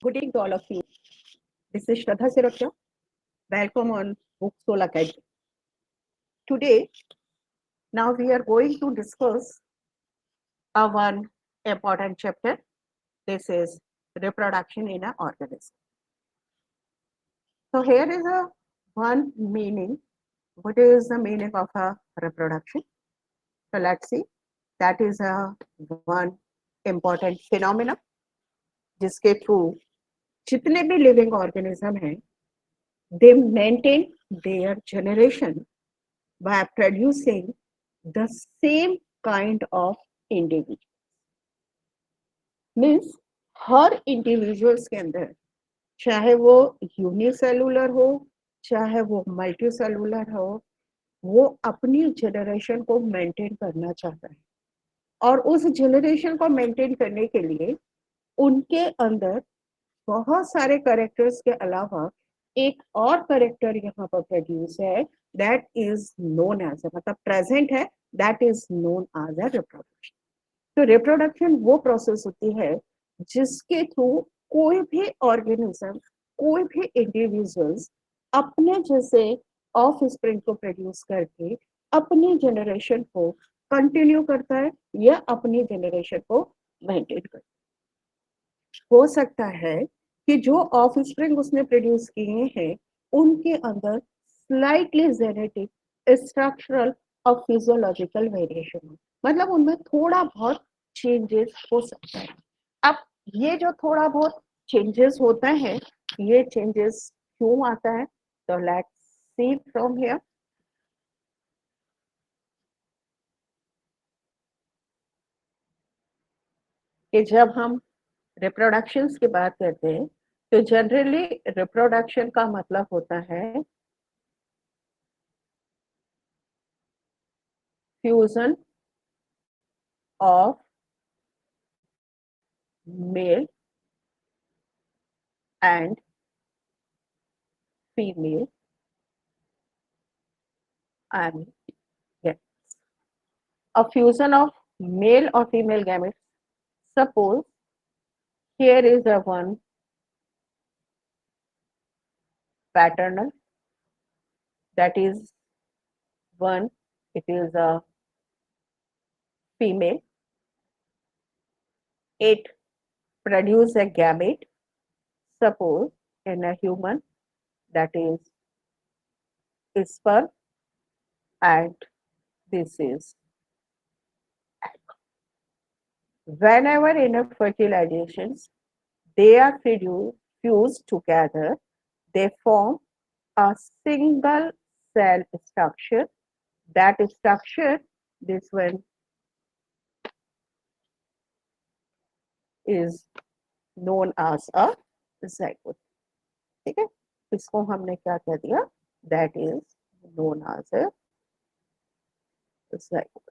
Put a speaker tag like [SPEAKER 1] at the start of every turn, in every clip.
[SPEAKER 1] Good evening to all of you. This is Shraddha Sirotya. Welcome on Book Soul Academy. Today, now we are going to discuss a one important chapter. This is reproduction in an organism. So here is a one meaning. What is the meaning of a reproduction? So let's see. That is a one important phenomena जिसके through जितने भी living organism हैं they maintain their generation by producing the same kind of individual. Means her individuals के अंदर चाहे वो unicellular हो चाहे वो मल्टी सेलुलर हो वो अपनी जनरेशन को मेंटेन करना चाहता है और उस जनरेशन को मेंटेन करने के लिए उनके अंदर बहुत सारे करेक्टर्स के अलावा एक और करेक्टर यहाँ पर प्रोड्यूस है दैट इज नोन एज मतलब प्रेजेंट है that is known as a reproduction. तो रिप्रोडक्शन वो प्रोसेस होती है जिसके थ्रू कोई भी ऑर्गेनिज्म कोई भी इंडिविजुअल्स अपने जैसे ऑफ स्प्रिंग को प्रोड्यूस करके अपनी जनरेशन को कंटिन्यू करता है या अपनी जनरेशन को मेंटेन करता है. हो सकता है कि जो ऑफ स्प्रिंग उसने प्रोड्यूस किए हैं उनके अंदर स्लाइटली जेनेटिक स्ट्रक्चरल और फिजियोलॉजिकल वेरिएशन हो मतलब उनमें थोड़ा बहुत चेंजेस हो सकता है. अब ये जो थोड़ा बहुत चेंजेस होता है ये चेंजेस क्यों आता है तो लेट्स सी फ्रॉम हियर. कि जब हम रिप्रोडक्शंस की बात करते हैं तो जनरली रिप्रोडक्शन का मतलब होता है fusion of mail and female and yes, a fusion of male or female gametes. Suppose here is a one paternal, that is one, it is a female, it produces a gamete. Suppose in a human, that is sperm, and this is egg. Whenever in a fertilizations they are fused together, they form a single cell structure. That structure, this one is known as a zygote. ठीक है, इसको हमने क्या कह दिया that is known as a zygote.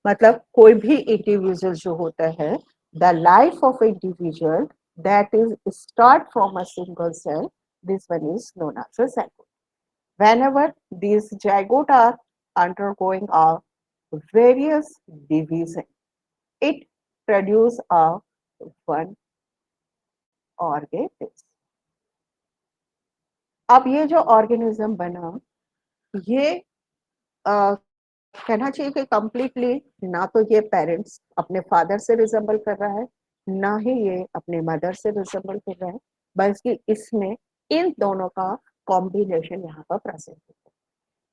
[SPEAKER 1] मतलब कोई भी इंडिविजुअल जो होता है the life of individual that is start from a single cell, this one is known as a zygote. Whenever these zygote are undergoing a various division, it produce a one organism. अब ये जो organism बना ये कहना चाहिए कि completely ना तो ये पेरेंट्स अपने फादर से रिजेंबल कर रहा है ना ही ये अपने मदर से रिजेंबल कर रहा है बल्कि इसमें इन दोनों का कॉम्बिनेशन यहाँ पर प्रेजेंट है.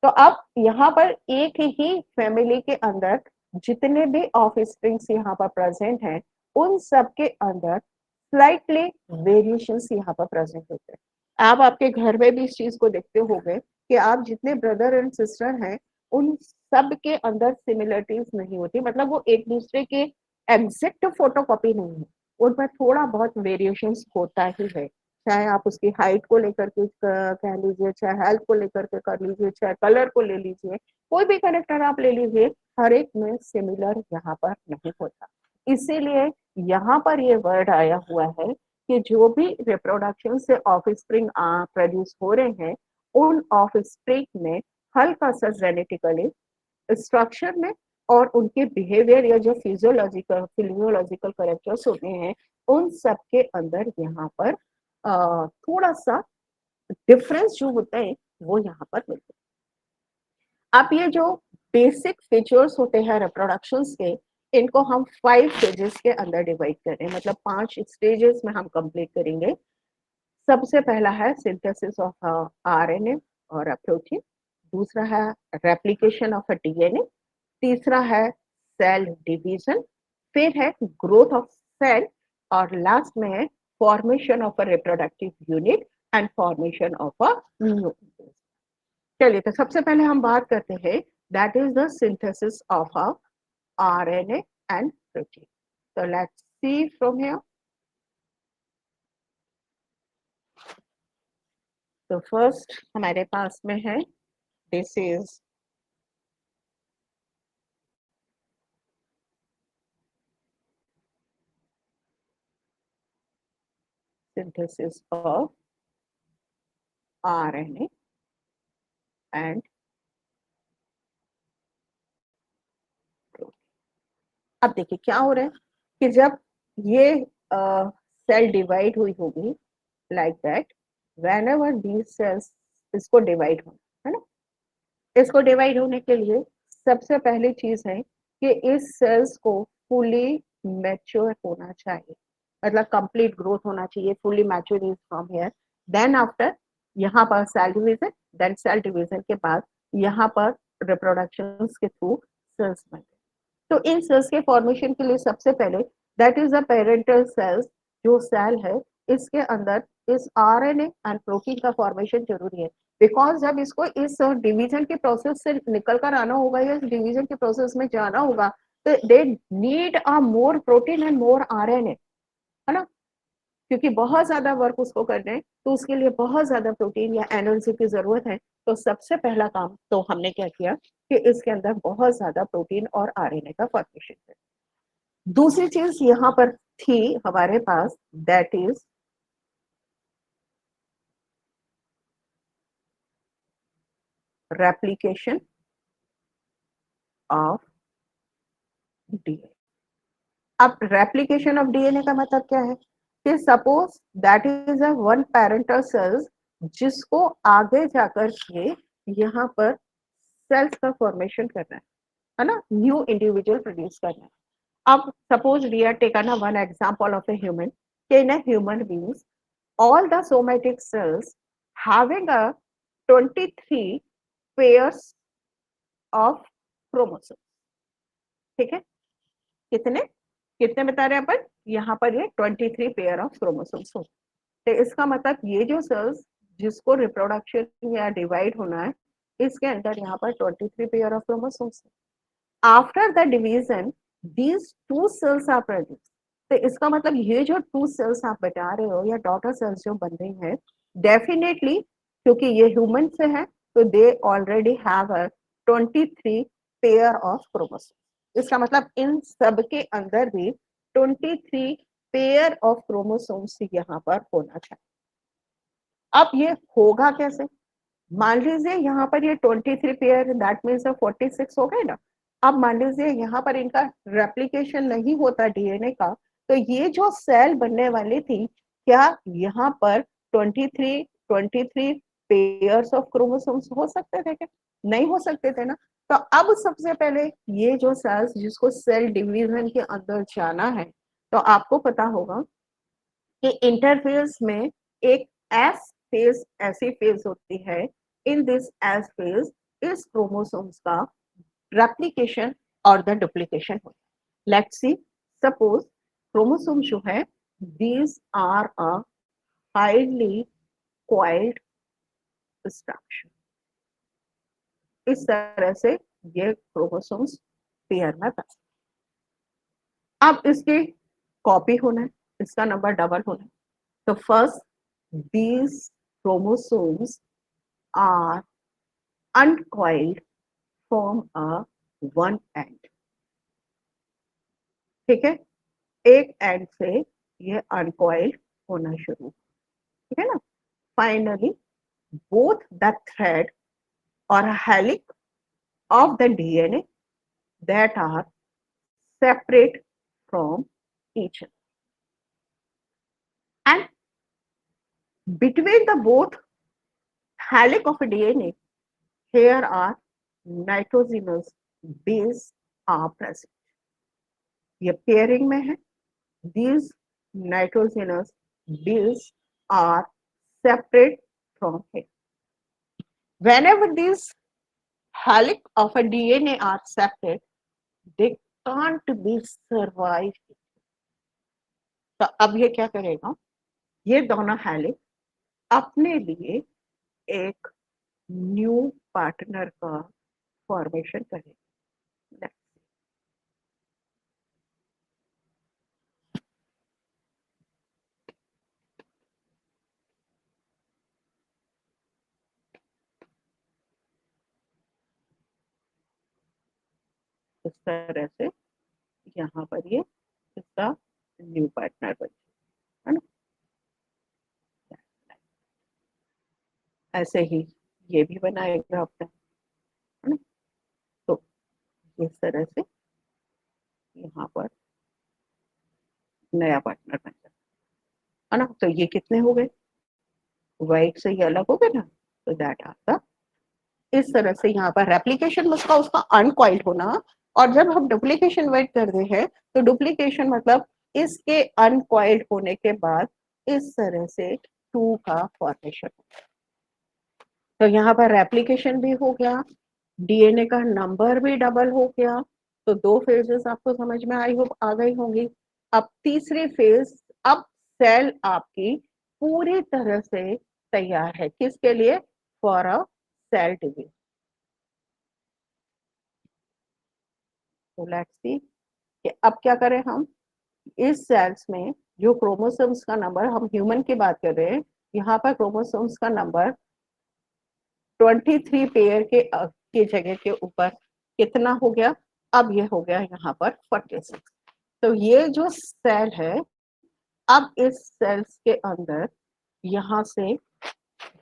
[SPEAKER 1] तो अब यहाँ पर एक ही फैमिली के अंदर जितने भी ऑफ स्प्रिंग्स यहाँ पर प्रेजेंट हैं उन सब के अंदर स्लाइटली वेरिएशंस यहाँ पर प्रेजेंट होते हैं. आप आपके घर में भी इस चीज को देखते होंगे कि आप जितने ब्रदर एंड सिस्टर हैं उन सब के अंदर सिमिलरिटीज नहीं होती मतलब वो एक दूसरे के एग्जैक्ट फोटोकॉपी नहीं है उनमें थोड़ा बहुत वेरिएशंस होता ही है. चाहे आप उसकी हाइट को लेकर के कह लीजिए चाहे हेल्थ को लेकर के कर लीजिए चाहे कलर को ले लीजिए कोई भी करेक्टर आप ले लीजिए हर एक में सिमिलर यहाँ पर नहीं होता. इसीलिए यहाँ पर ये वर्ड आया हुआ है कि जो भी रिप्रोडक्शन से ऑफस्प्रिंग प्रोड्यूस हो रहे हैं उन ऑफस्प्रिंग में हल्का सा जेनेटिकली स्ट्रक्चर में और उनके बिहेवियर या जो फिजियोलॉजिकल करेक्टर्स होते हैं उन सब के अंदर यहाँ पर थोड़ा सा डिफरेंस जो होता है वो यहाँ पर मिलते हैं। अब ये जो बेसिक फीचर्स होते हैं रिप्रोडक्शंस के, इनको हम 5 स्टेजेस के अंदर डिवाइड करें, मतलब 5 स्टेजेस में हम कंप्लीट करेंगे। सबसे पहला है सिंथेसिस ऑफ आरएनए और प्रोटीन, दूसरा है रेप्लिकेशन ऑफ डीएनए, तीसरा है सेल डिवीजन, फिर है ग्रोथ ऑफ सेल, और लास्ट में है formation of a reproductive unit and formation of a new. चलिए, तो सबसे पहले हम बात करते हैं that is the synthesis of a RNA and protein. तो लेट्स सी फ्रॉम हियर। तो फर्स्ट हमारे पास में है, this is synthesis of RNA and protein। अब देखिए क्या हो रहा है कि जब ये सेल डिवाइड हुई होगी like that, when ever these cells, इसको डिवाइड होना है ना, इसको डिवाइड होने के लिए सबसे पहली चीज है कि इस सेल्स को फुली मैच्योर होना चाहिए, मतलब कंप्लीट ग्रोथ होना चाहिए, fully mature is from here, then after यहाँ पर cell division, then cell division के बाद यहाँ पर रिप्रोडक्शन के थ्रू सेल्स बनते। तो इन सेल्स के फॉर्मेशन के लिए सबसे पहले that is the parental cells, जो सेल है इसके अंदर इस आरएनए एंड प्रोटीन का फॉर्मेशन जरूरी है, बिकॉज जब इसको इस डिवीजन के प्रोसेस से निकल कर आना होगा या इस डिवीजन के प्रोसेस में जाना होगा, तो they need a more protein and more RNA, है ना, क्योंकि बहुत ज्यादा वर्क उसको करना है, तो उसके लिए बहुत ज्यादा प्रोटीन या एनर्जी की जरूरत है। तो सबसे पहला काम तो हमने क्या किया कि इसके अंदर बहुत ज्यादा प्रोटीन और आरएनए का फॉर्मेशन है। दूसरी चीज यहाँ पर थी हमारे पास, that is replication of DNA. अब रेप्लिकेशन ऑफ डीएनए का मतलब क्या है कि suppose that is a one parental cells, जिसको आगे जाकर के यहाँ पर सेल्स का फॉर्मेशन करना है ना, न्यू इंडिविजुअल प्रोड्यूस करना है। अब suppose we are taken a one example of a human. In a human beings, all the somatic cells having a 23 pairs of chromosomes. ठीक है, कितने कितने बता रहे हैं अपन यहाँ पर, ये 23 पेयर ऑफ क्रोमोसोम्स हो। तो इसका मतलब ये जो सेल्स जिसको रिप्रोडक्शन या डिवाइड होना है, इसके अंदर यहाँ पर 23 pair of chromosomes. After the division these two cells are produce. तो इसका मतलब ये जो टू सेल्स आप बता रहे हो या डॉटर सेल्स जो बन रही हैं, डेफिनेटली क्योंकि ये ह्यूमन से है, तो they already have a 23 pair of chromosome. इसका मतलब इन सब के अंदर भी 23 पेयर ऑफ क्रोमोसोम्स यहाँ पर होना चाहिए। अब ये होगा कैसे, मान लीजिए यहाँ पर ये 23 पेयर, दैट मीन्स 46 हो गए ना। अब मान लीजिए यहाँ पर इनका रेप्लिकेशन नहीं होता डीएनए का, तो ये जो सेल बनने वाली थी, क्या यहाँ पर 23 पेयर्स ऑफ क्रोमोसोम्स हो सकते थे क्या? नहीं हो सकते थे ना। तो अब सबसे पहले ये जो सेल्स जिसको सेल डिवीजन के अंदर जाना है, तो आपको पता होगा कि इंटरफेस में एक एस फेज ऐसी फेज होती है, इन दिस एस फेज इस क्रोमोसोम्स का रेप्लिकेशन और द डुप्लीकेशन होता है। लेट्स सी, सपोज क्रोमोसोम जो है, these are a highly coiled structure. इस तरह से ये क्रोमोसोम्स पेयर में बन, अब इसकी कॉपी होना है, इसका नंबर डबल होना है। तो first these chromosomes are uncoiled from a one end। ठीक है, एक एंड से ये अनकॉइल्ड होना शुरू, ठीक है ना। फाइनली बोथ द थ्रेड और हेलिक of the DNA that are separate from each other। between the both helix of DNA, here are nitrogenous base are present. ये पेयरिंग में है. These nitrogenous base are separate from it. Whenever these helix of a DNA are separate, they can't be survive. तो अब ये क्या करेगा, ये दोनों हेलिक्स अपने लिए एक न्यू पार्टनर का फॉर्मेशन करेगा. इस तरह से यहाँ पर ये इसका न्यू पार्टनर बन, है ना. ऐसे ही ये भी बनाएगा अपना, है ना. तो इस तरह से यहाँ पर नया पार्टनर बन जाता है ना. तो ये कितने हो गए, वाइट से ये अलग हो गए ना. तो दैट आपका इस तरह से यहाँ पर रेप्लिकेशन मतलब उसका अनकॉइल्ड होना. और जब हम डुप्लीकेशन वेट करते हैं तो डुप्लीकेशन मतलब इसके अनकॉइल्ड होने के बाद इस तरह से 2 का फॉर्मेशन. तो यहाँ पर रेप्लिकेशन भी हो गया, डीएनए का नंबर भी डबल हो गया. तो 2 फेजेस आपको समझ में आई होप आ गई होंगी. अब तीसरी फेज, अब सेल आपकी पूरी तरह से तैयार है किसके लिए, फॉर अ सेल डिवीजन. तो लेट्स सी कि अब क्या करें हम. इस सेल्स में जो क्रोमोसोम्स का नंबर, हम ह्यूमन की बात कर रहे हैं, यहाँ पर क्रोमोसोम्स का नंबर 23 पेयर के जगह के ऊपर कितना हो गया, अब ये हो गया यहाँ पर 46. तो ये जो सेल है, अब इस सेल्स के अंदर यहाँ से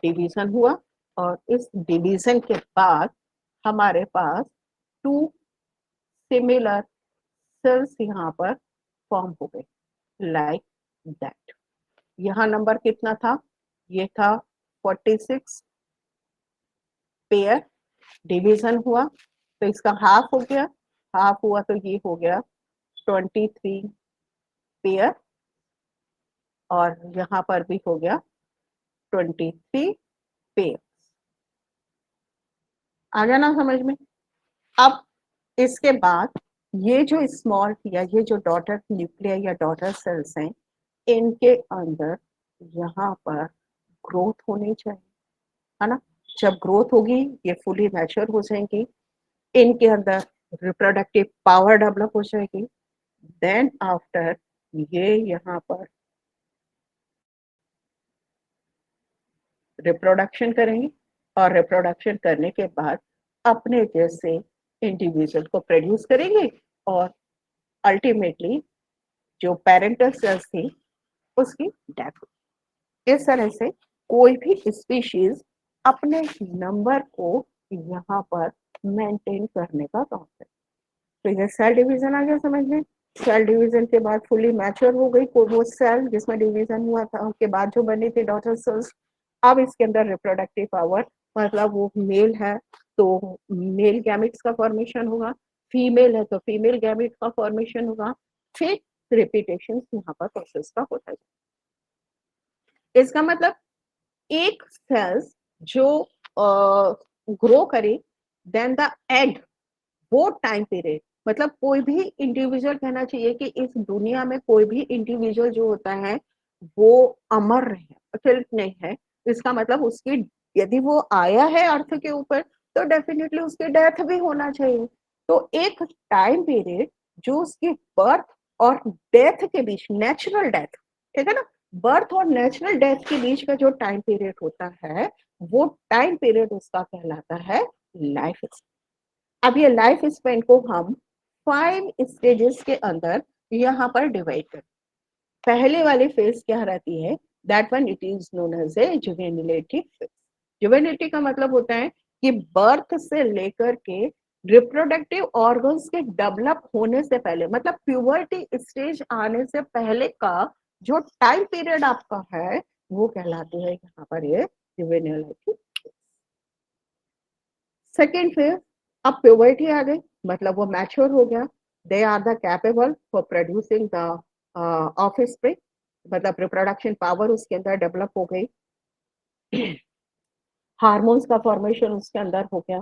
[SPEAKER 1] डिवीजन हुआ और इस डिवीजन के बाद हमारे पास 2 सिमिलर सेल्स यहाँ पर फॉर्म हो गए लाइक दैट. यहाँ नंबर कितना था, ये था 46 पेयर. डिवीजन हुआ तो इसका हाफ हो गया, हाफ हुआ तो ये हो गया 23 पेयर. और यहाँ पर भी हो गया 23 पेयर. आ गया ना समझ में. अब इसके बाद ये जो स्मॉल या ये जो डॉटर न्यूक्लियर या डॉटर सेल्स हैं, इनके अंदर यहाँ पर ग्रोथ होनी चाहिए, है ना. जब ग्रोथ होगी ये फुली मैच्योर हो जाएंगी, इनके अंदर रिप्रोडक्टिव पावर डेवलप हो जाएगी. देन आफ्टर ये यहाँ पर रिप्रोडक्शन करेंगे और रिप्रोडक्शन करने के बाद अपने जैसे इंडिविजुअल को प्रोड्यूस करेंगे और अल्टीमेटली जो पेरेंटल सेल्स थी उसकी डेथ हुई. इस तरह से कोई भी स्पीशीज अपने नंबर को यहाँ पर मेंटेन करने का काम है. तो ये सेल डिवीजन आ गया समझ में. सेल डिवीजन के बाद फुली मैच्योर हो गई कोई वो सेल जिसमें डिवीजन हुआ था, उसके बाद जो बनी थी डॉटर सेल्स. अब इसके अंदर रिप्रोडक्टिव पावर मतलब वो मेल है तो मेल गैमेट्स का फॉर्मेशन होगा, फीमेल है तो फीमेल गैमेट का फॉर्मेशन होगा. फिर रिपीटेशन यहाँ पर प्रोसेस का होता है. इसका मतलब एक सेल्स जो ग्रो करे, देन द एंड वो टाइम पीरियड, मतलब कोई भी इंडिविजुअल कहना चाहिए कि इस दुनिया में कोई भी इंडिविजुअल जो होता है वो अमर है, अचल नहीं है. इसका मतलब उसकी यदि वो आया है अर्थ के ऊपर तो डेफिनेटली उसकी डेथ भी होना चाहिए. तो एक टाइम पीरियड जो उसकी बर्थ और डेथ के बीच, नेचुरल डेथ, ठीक है ना, बर्थ और नेचुरल डेथ के बीच का जो टाइम पीरियड होता है वो टाइम पीरियड उसका कहलाता है लाइफ. अब ये लाइफ स्पेन को हम 5 स्टेजेस के अंदर यहाँ पर डिवाइड कर. पहले वाली फेज क्या रहती है, that one it is known as a juvenility phase. Juvenility का मतलब होता है कि बर्थ से लेकर के रिप्रोडक्टिव ऑर्गन्स के डेवलप होने से पहले, मतलब प्यूबर्टी स्टेज आने से पहले का जो टाइम पीरियड आपका है वो कहलाती है यहाँ पर ये जुवेनिल की। सेकेंड फेज, अब प्यूबर्टी आ गई, मतलब वो मैच्योर हो गया। They are the capable for producing the offspring, मतलब रिप्रोडक्शन पावर उसके अंदर डेवलप हो गई, हार्मोन्स का फॉर्मेशन उसके अंदर हो गया,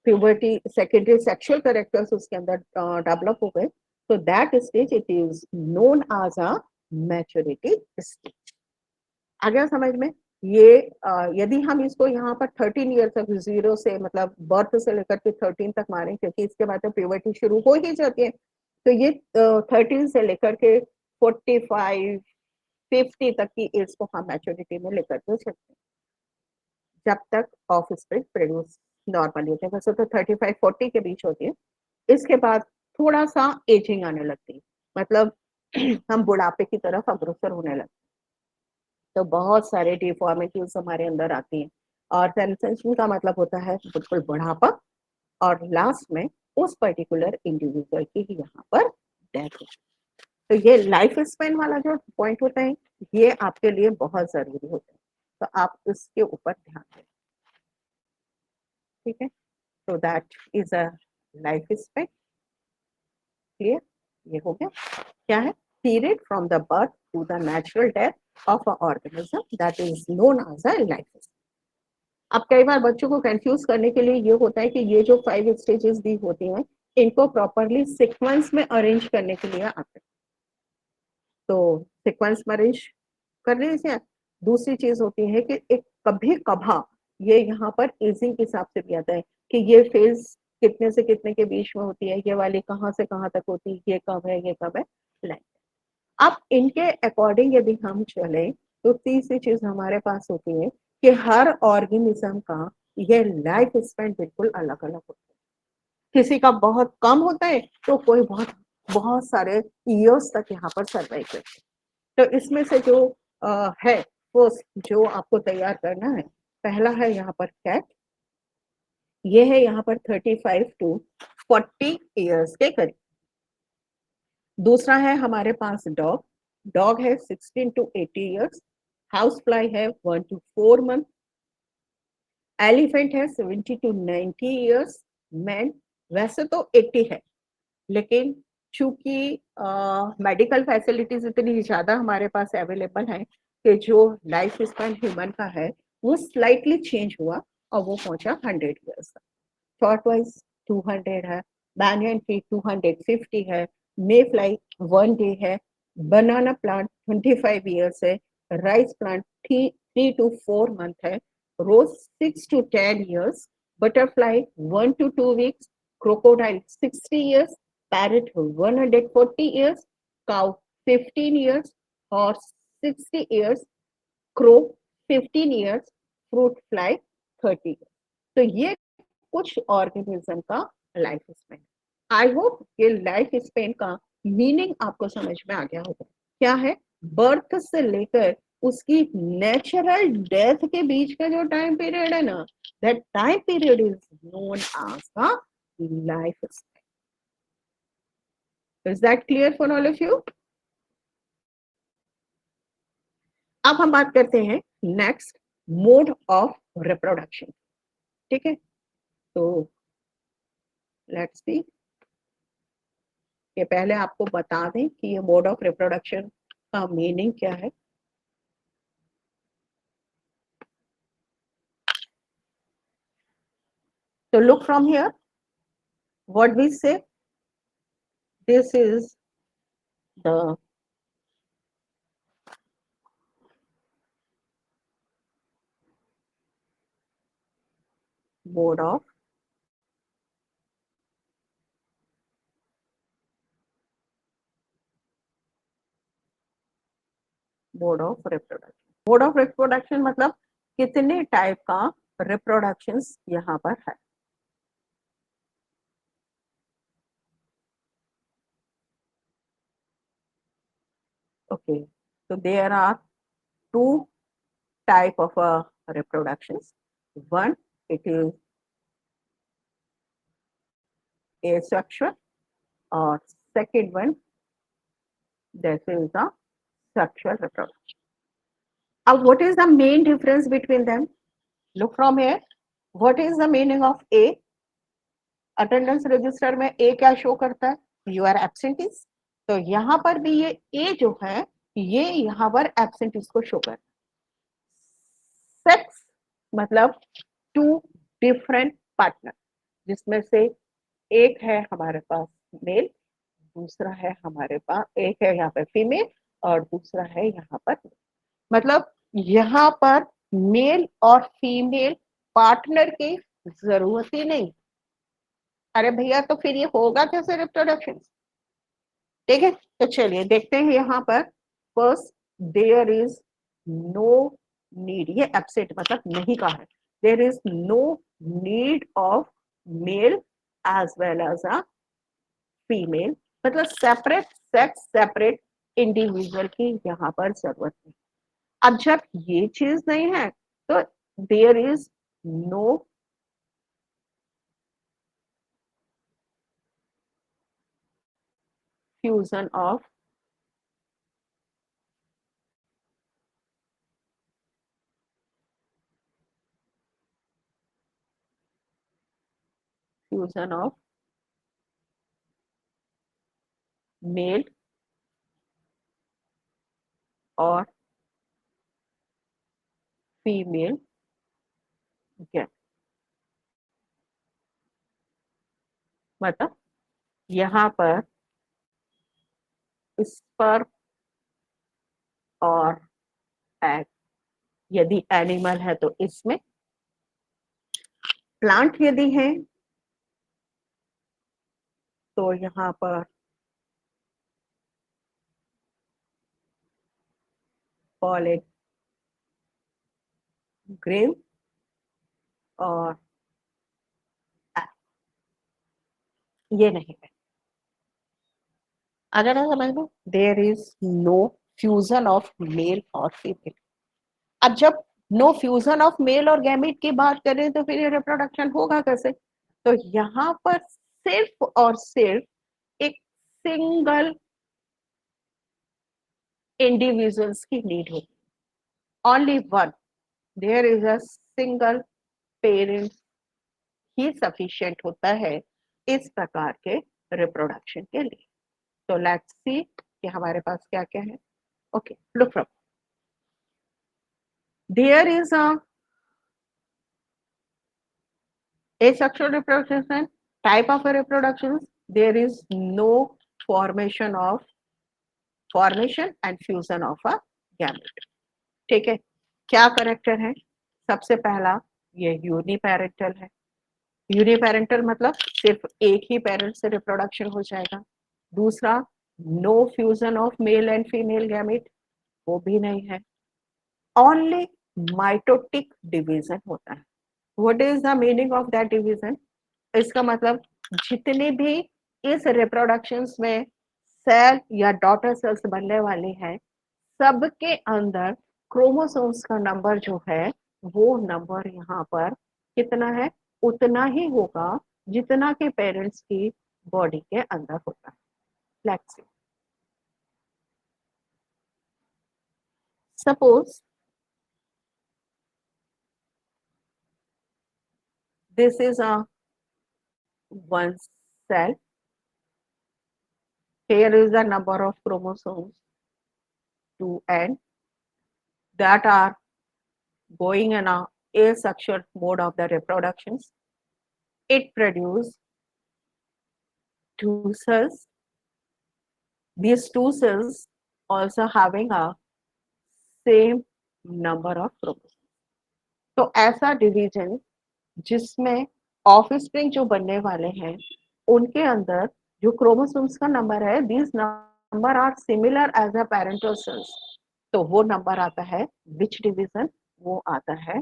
[SPEAKER 1] प्यूबर्टी सेकेंडरी सेक्सुअल कैरेक्टर्स उसके अंदर डेवलप हो गए। तो that stage it is known as a maturity stage. आ गया समझ में? ये यदि हम इसको यहाँ पर 13 ईयर तक, जीरो से मतलब बर्थ से लेकर के 13 तक मारें, क्योंकि इसके बाद तो प्यूबर्टी शुरू हो ही जाती है, तो ये 13 से लेकर के 45 50 तक की एज को हम मैच्योरिटी में लेकर के चलते हैं, जब तक ऑफ स्प्रिंग प्रोड्यूस नॉर्मली होते हैं। वैसे तो 35-40 के बीच होती है। इसके बाद थोड़ा सा एजिंग आने लगती है, मतलब हम बुढ़ापे की तरफ अग्रसर होने लगते हैं, तो बहुत सारे डिफॉर्मिटीज हमारे अंदर आती हैं, और सेंसेशन का मतलब होता है बिल्कुल बुढ़ापा, और लास्ट में उस पर्टिकुलर इंडिविजुअल की यहाँ पर डेथ हो। तो ये लाइफ स्पेन वाला जो पॉइंट होता है, ये आपके लिए बहुत जरूरी होता है, तो आप इसके ऊपर ध्यान दें। ठीक है, तो that is a life span. Clear? ये हो गया। क्या है? Period from the birth to the natural death of a organism, that is known as a life span. अब कई बार बच्चों को कंफ्यूज करने के लिए ये होता है कि ये जो 5 स्टेजेस दी होती हैं, इनको प्रॉपरली सीक्वेंस में अरेंज करने के लिए आते हैं, तो सीक्वेंस में अरेंज करने से दूसरी चीज होती है कि एक कभी कभा ये यहाँ पर एजिंग के हिसाब से भी आता है कि ये फेज कितने से कितने के बीच में होती है, ये वाली कहाँ से कहाँ तक होती है, ये कब है, ये कब है, लाइक। अब इनके अकॉर्डिंग यदि हम चले, तो तीसरी चीज हमारे पास होती है कि हर ऑर्गेनिज्म का ये लाइफ स्पेन बिल्कुल अलग अलग होता है। किसी का बहुत कम होता है, तो कोई बहुत बहुत सारे ईयर्स तक यहाँ पर सर्वाइव करते हैं। तो इसमें से जो है वो जो आपको तैयार करना है, पहला है यहाँ पर कैट, ये है यहाँ पर 35 to 40 ईयर्स के करीब। दूसरा है हमारे पास डॉग, डॉग है 16 to 80 ईयर्स। हाउस फ्लाई है 1 to 4 मंथ। एलिफेंट है 70 to 90 ईयर्स। मैन वैसे तो 80 है, लेकिन चूंकि मेडिकल फैसिलिटीज इतनी ज्यादा हमारे पास अवेलेबल है कि जो लाइफ स्पैन ह्यूमन का है वो स्लाइटली चेंज हुआ और वो पहुंचा 100 ईयर्स तक। शॉर्ट वाइज 200 है, बैंगन ट्री 250 है, मे फ्लाई 1 डे है, बनाना प्लांट 25 ईयर्स है, राइस प्लांट 3 to 4 मंथ है, रोज 6 to 10 years, butterfly 1 to 2 weeks, crocodile 60 years, parrot 140 years, cow 15 years, horse 60 years, crow 15 years, fruit fly 30 years। तो ये कुछ ऑर्गेनिज्म का लाइफ स्पेन। आई होप ये life span का meaning आपको समझ में आ गया होगा। क्या है? बर्थ से लेकर उसकी नेचुरल डेथ के बीच का जो टाइम पीरियड है ना, that time period is known as the life span. Is that clear for all of you? अब हम बात करते हैं नेक्स्ट, मोड ऑफ रिप्रोडक्शन। ठीक है, तो लेट्स सी, ये पहले आपको बता दें कि ये मोड ऑफ रिप्रोडक्शन का मीनिंग क्या है। तो look from here, what we say, this is the mode of mode of reproduction. Mode of reproduction मतलब कितने टाइप का रिप्रोडक्शन यहाँ पर है। Okay, so there are two type of reproductions. One, it is asexual, or second one, this is the sexual reproduction. अब what is the main difference between them? Look from here. What is the meaning of A? Attendance register में A क्या show करता है? You are absentees. तो यहाँ पर भी ये ए जो है ये यहाँ पर एब्सेंटीज को शो कर। सेक्स मतलब टू डिफरेंट पार्टनर, जिसमें से एक है हमारे पास मेल, दूसरा है हमारे पास, एक है यहाँ पर फीमेल और दूसरा है यहाँ पर, मतलब यहाँ पर मेल और फीमेल पार्टनर की जरूरत ही नहीं। अरे भैया तो फिर ये होगा कैसे रिप्रोडक्शन? ठीक है, तो चलिए देखते हैं यहाँ पर। First, there is no need, ये एब्सेंट मतलब नहीं का है। There is no need of male as well as a female, मतलब सेपरेट सेक्स, सेपरेट इंडिविजुअल की यहाँ पर जरूरत है। अब जब ये चीज नहीं है तो there is no fusion of fusion of male और फीमेल गैप। मतलब यहाँ पर स्पर्म और एग, यदि एनिमल है तो इसमें, प्लांट यदि है तो यहाँ पर पॉलिन ग्रेव और egg, ये नहीं है। अगर ना समझ लो, there is no fusion of male और फीमेल। अब जब नो फ्यूजन ऑफ मेल और गैमेट की बात करें तो फिर रिप्रोडक्शन होगा कैसे? तो यहाँ पर सिर्फ और सिर्फ एक सिंगल इंडिविजुअल्स की नीड होगी, only one. There is a single parent ही सफिशिएंट होता है इस प्रकार के रिप्रोडक्शन के लिए। तो लेट्स सी कि हमारे पास क्या क्या है। Okay, look from, there is a asexual reproduction, type of a reproduction, there is no formation and fusion of a gamete। ठीक है, क्या करेक्टर है? सबसे पहला ये यूनिपेरेंटल है। यूनिपेरेंटल मतलब सिर्फ एक ही पेरेंट से रिप्रोडक्शन हो जाएगा। दूसरा, no fusion of male and female gamete, वो भी नहीं है। ओनली माइटोटिक डिवीजन होता है। What is the meaning of that division? इसका मतलब जितने भी इस रिप्रोडक्शंस में सेल या डॉटर सेल्स बनने वाले हैं, सबके अंदर क्रोमोसोम्स का नंबर जो है वो नंबर यहाँ पर कितना है? उतना ही होगा जितना के पेरेंट्स की बॉडी के अंदर होता है। Let's see, suppose this is a one cell, here is the number of chromosomes 2n that are going in a asexual mode of the reproductions. It produces two cells. These two cells also having a same number of chromosomes. तो ऐसा division जिसमें offspring जो बनने वाले हैं उनके अंदर जो क्रोमोसोम्स का नंबर है, this number are similar as a parental cells, तो वो नंबर आता है विच डिवीजन? वो आता है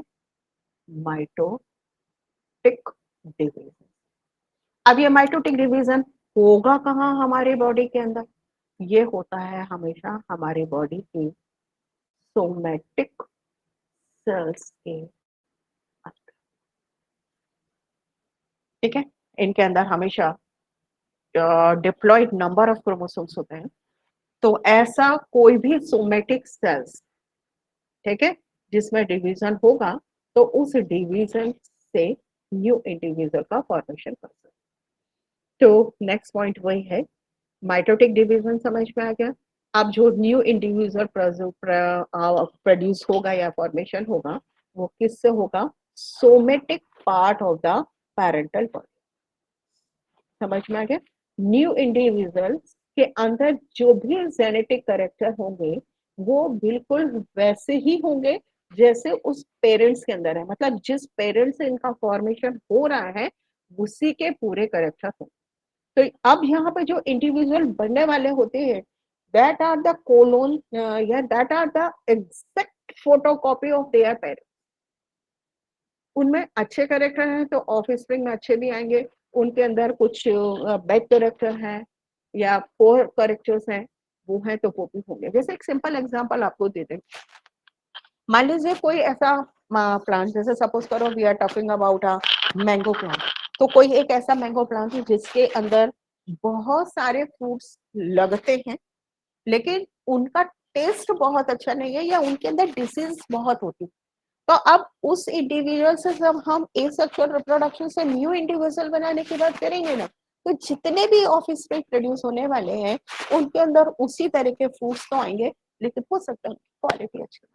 [SPEAKER 1] माइटोटिक डिवीजन। अब ये माइटोटिक डिवीजन होगा कहाँ हमारे बॉडी के अंदर? ये होता है हमेशा हमारे बॉडी के सोमैटिक सेल्स के अंदर। ठीक है, इनके अंदर हमेशा डिप्लॉयड नंबर ऑफ क्रोमोसोम्स होते हैं। तो ऐसा कोई भी सोमैटिक सेल्स ठीक है, जिसमें डिवीजन होगा तो उस डिवीजन से न्यू इंडिविजुअल का फॉर्मेशन कर सकते। तो नेक्स्ट पॉइंट वही है, माइटोटिक डिवीजन समझ में आ गया। अब जो न्यू इंडिविजुअल प्रोड्यूस होगा या फॉर्मेशन होगा वो किससे होगा, somatic part of the parental body. समझ में आ गया, न्यू इंडिविजुअल के अंदर जो भी जेनेटिक करेक्टर होंगे वो बिल्कुल वैसे ही होंगे जैसे उस पेरेंट्स के अंदर है, मतलब जिस पेरेंट्स से इनका फॉर्मेशन हो रहा है उसी के पूरे करेक्टर होंगे। तो अब यहाँ पे जो इंडिविजुअल बनने वाले होते हैं दैट आर द कोलोन या that are the exact photocopy of their parents. उनमें अच्छे करेक्टर हैं तो ऑफ स्प्रिंग में अच्छे भी आएंगे, उनके अंदर कुछ बैड करेक्टर हैं या पोर करेक्टर्स हैं वो हैं तो वो भी होंगे। जैसे एक सिंपल एग्जांपल आपको दे दें, मान लीजिए कोई ऐसा प्लांट, जैसे सपोज करो we are talking about a mango plant, तो कोई एक ऐसा मैंगो प्लांट है जिसके अंदर बहुत सारे फ्रूट्स लगते हैं लेकिन उनका टेस्ट बहुत अच्छा नहीं है या उनके अंदर डिसीज बहुत होती है। तो अब उस इंडिविजुअल से जब हम एसेक्सुअल रिप्रोडक्शन से न्यू इंडिविजुअल बनाने की बात करेंगे ना, तो जितने भी ऑफ स्प्रिंग प्रोड्यूस होने वाले हैं उनके अंदर उसी तरह के फ्रूट्स तो आएंगे लेकिन हो सकता है क्वालिटी अच्छी।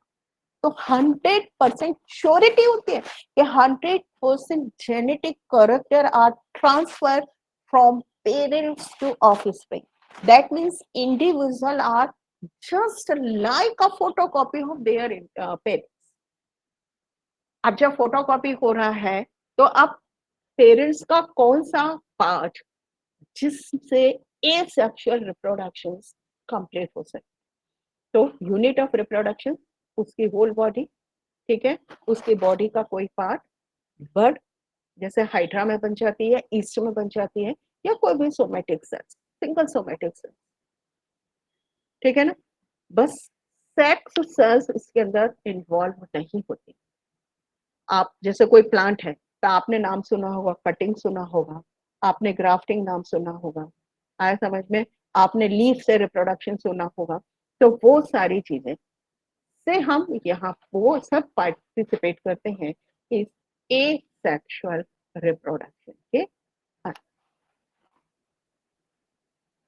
[SPEAKER 1] तो 100% श्योरिटी होती है कि 100% genetic character are transfer from parents to offspring. That means individual are just like a photocopy of their parents. अब जब फोटोकॉपी हो रहा है तो अब पेरेंट्स का कौन सा पार्ट जिससे एसेक्सुअल रिप्रोडक्शन कंप्लीट हो सके, तो यूनिट ऑफ रिप्रोडक्शन उसकी होल बॉडी, ठीक है, उसकी बॉडी का कोई पार्ट, बर्ड जैसे हाइड्रा में बन जाती है, ईस्ट में बन जाती है, या कोई भी somatic cells, single somatic cells, ठीक है ना। बस सेक्स सेल्स इसके अंदर इन्वॉल्व नहीं होती। आप जैसे कोई प्लांट है तो आपने नाम सुना होगा कटिंग, सुना होगा आपने ग्राफ्टिंग, नाम सुना होगा, आया समझ में, आपने लीफ से रिप्रोडक्शन सुना होगा। तो वो सारी चीजें से हम यहाँ वो सब पार्टिसिपेट करते हैं इस एसेक्सुअल रिप्रोडक्शन के अंदर,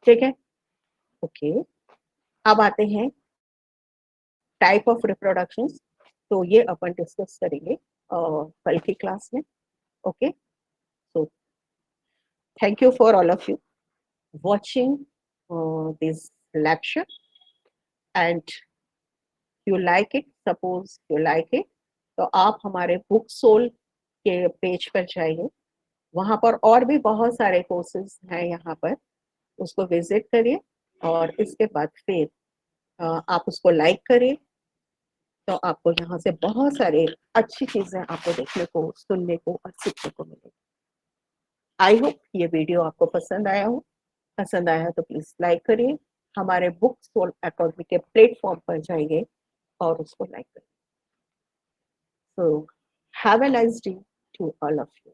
[SPEAKER 1] ठीक है। ओके, अब आते हैं टाइप ऑफ रिप्रोडक्शन, तो ये अपन डिस्कस करेंगे कल की क्लास में। Okay, so thank you for all of you watching this lecture, and you like it, suppose you like it, तो आप हमारे बुक सोल के पेज पर जाइए, वहां पर और भी बहुत सारे कोर्सेज हैं यहाँ पर, उसको विजिट करिए और इसके बाद फिर आप उसको लाइक करिए, तो आपको यहाँ से बहुत सारे अच्छी चीजें आपको देखने को, सुनने को और सीखने को मिलेगी। आई होप ये वीडियो आपको पसंद आया हो, पसंद आया तो प्लीज लाइक करिए, हमारे बुक सोल अकेडमी के प्लेटफॉर्म पर जाइए और उसको लाइक करिए। So have a nice day to all of you.